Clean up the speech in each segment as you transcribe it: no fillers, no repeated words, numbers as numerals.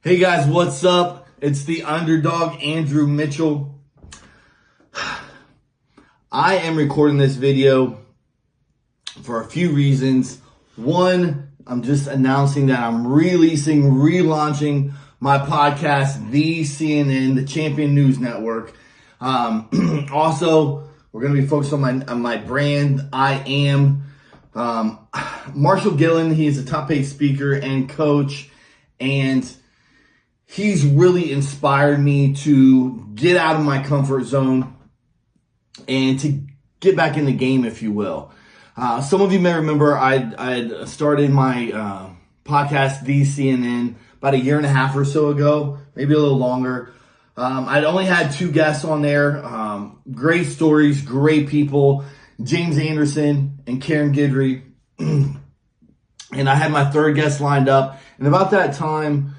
Hey guys, what's up? It's the underdog, Andrew Mitchell. I am recording this video for a few reasons. One, I'm just announcing that I'm relaunching my podcast, The CNN, the Champion News Network. Also, we're going to be focused on my brand, I Am. Marshall Gillen, he is a top paid speaker and coach, and he's really inspired me to get out of my comfort zone and to get back in the game, if you will. Some of you may remember I'd started my podcast, The CNN, about a year and a half or so ago, maybe a little longer. I'd only had 2 guests on there. Great stories, great people, James Anderson and Karen Guidry. And I had my 3rd guest lined up. And about that time,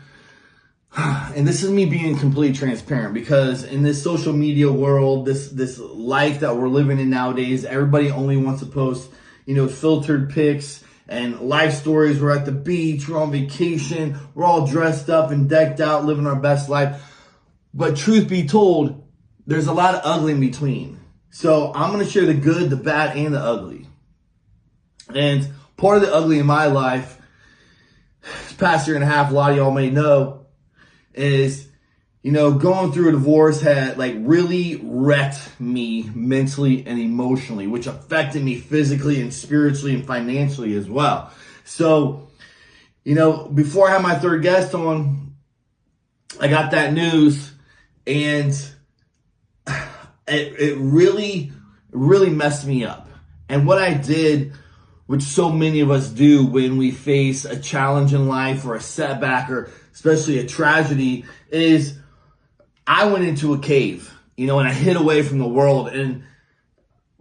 and this is me being completely transparent, because in this social media world, this life that we're living in nowadays, everybody only wants to post, filtered pics and life stories. We're at the beach, we're on vacation, we're all dressed up and decked out, living our best life. But truth be told, there's a lot of ugly in between. So I'm going to share the good, the bad, and the ugly. And part of the ugly in my life, this past year and a half, a lot of y'all may know, is, going through a divorce had really wrecked me mentally and emotionally, which affected me physically and spiritually and financially as well. So, before I had my 3rd guest on, I got that news, and it really messed me up. And what I did, which so many of us do when we face a challenge in life or a setback or especially a tragedy, is I went into a cave, and I hid away from the world, and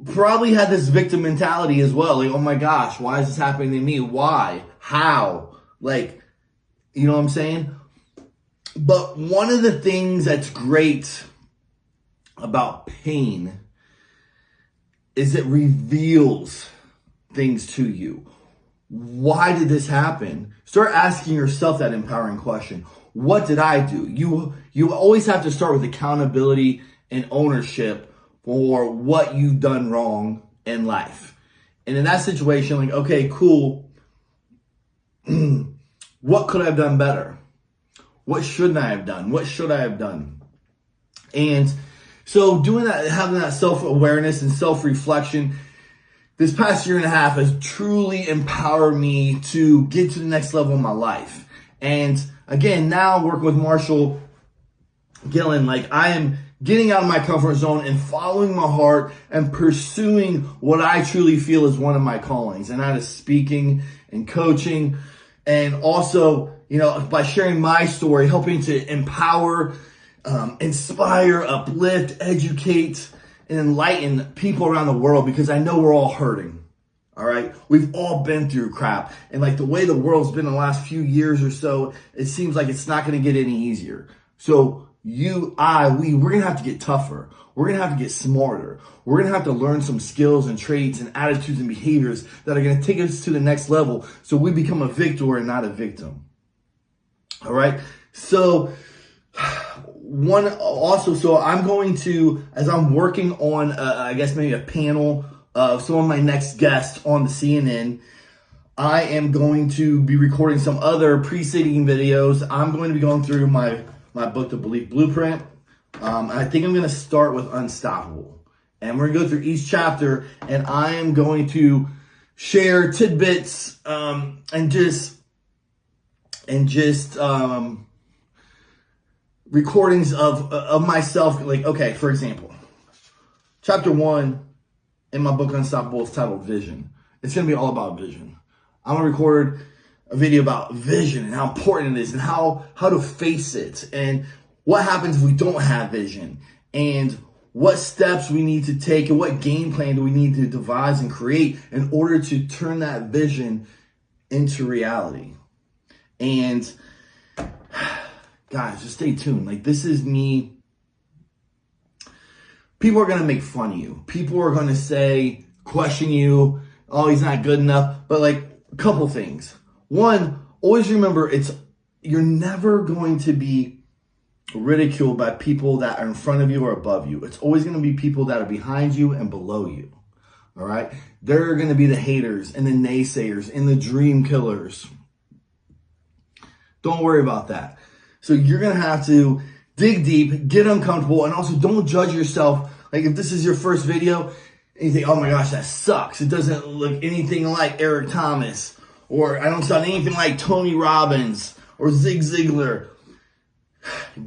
probably had this victim mentality as well. Oh my gosh, why is this happening to me? Why? How? You know what I'm saying? But one of the things that's great about pain is it reveals things to you. Why did this happen? Start asking yourself that empowering question. What did I do? You always have to start with accountability and ownership for what you've done wrong in life. And in that situation, okay, cool. What could I have done better? What shouldn't I have done? What should I have done? And so doing that, having that self-awareness and self-reflection, this past year and a half has truly empowered me to get to the next level in my life. And again, now working with Marshall Gillen, I am getting out of my comfort zone and following my heart and pursuing what I truly feel is one of my callings. And that is speaking and coaching. And also, by sharing my story, helping to empower, inspire, uplift, educate, and enlighten people around the world, because I know we're all hurting. All right. We've all been through crap. And the way the world's been in the last few years or so, it seems like it's not going to get any easier. So we're going to have to get tougher. We're going to have to get smarter. We're going to have to learn some skills and traits and attitudes and behaviors that are going to take us to the next level, so we become a victor and not a victim. All right. So I'm going to, as I'm working on, I guess maybe a panel of some of my next guests on the CNN, I am going to be recording some other preceding videos. I'm going to be going through my book, The Belief Blueprint. I think I'm going to start with Unstoppable. And we're going to go through each chapter, and I am going to share tidbits and just recordings of myself. Okay, for example, chapter 1 in my book Unstoppable is titled Vision. It's going to be all about vision. I'm going to record a video about vision and how important it is, and how to face it, and what happens if we don't have vision, and what steps we need to take, and what game plan do we need to devise and create in order to turn that vision into reality. And guys, just stay tuned. This is me. People are going to make fun of you. People are going to say, question you, oh, he's not good enough. But a couple things. One, always remember it's you're never going to be ridiculed by people that are in front of you or above you. It's always going to be people that are behind you and below you. All right? There are going to be the haters and the naysayers and the dream killers. Don't worry about that. So you're going to have to dig deep, get uncomfortable, and also don't judge yourself. Like if this is your first video and you think, oh my gosh, that sucks. It doesn't look anything like Eric Thomas, or I don't sound anything like Tony Robbins or Zig Ziglar.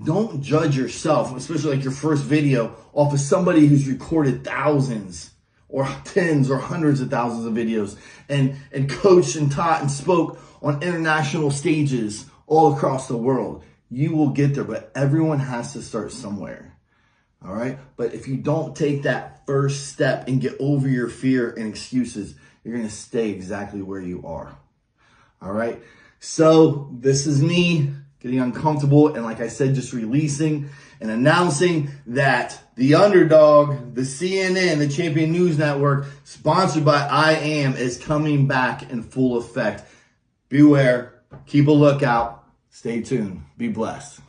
Don't judge yourself, especially like your first video, off of somebody who's recorded thousands or tens or hundreds of thousands of videos and coached and taught and spoke on international stages all across the world. You will get there, but everyone has to start somewhere. All right? But if you don't take that first step and get over your fear and excuses, you're going to stay exactly where you are. All right? So this is me getting uncomfortable, and like I said, just releasing and announcing that the Underdog, the CNN, the Champion News Network, sponsored by I Am, is coming back in full effect. Beware. Keep a lookout. Stay tuned. Be blessed.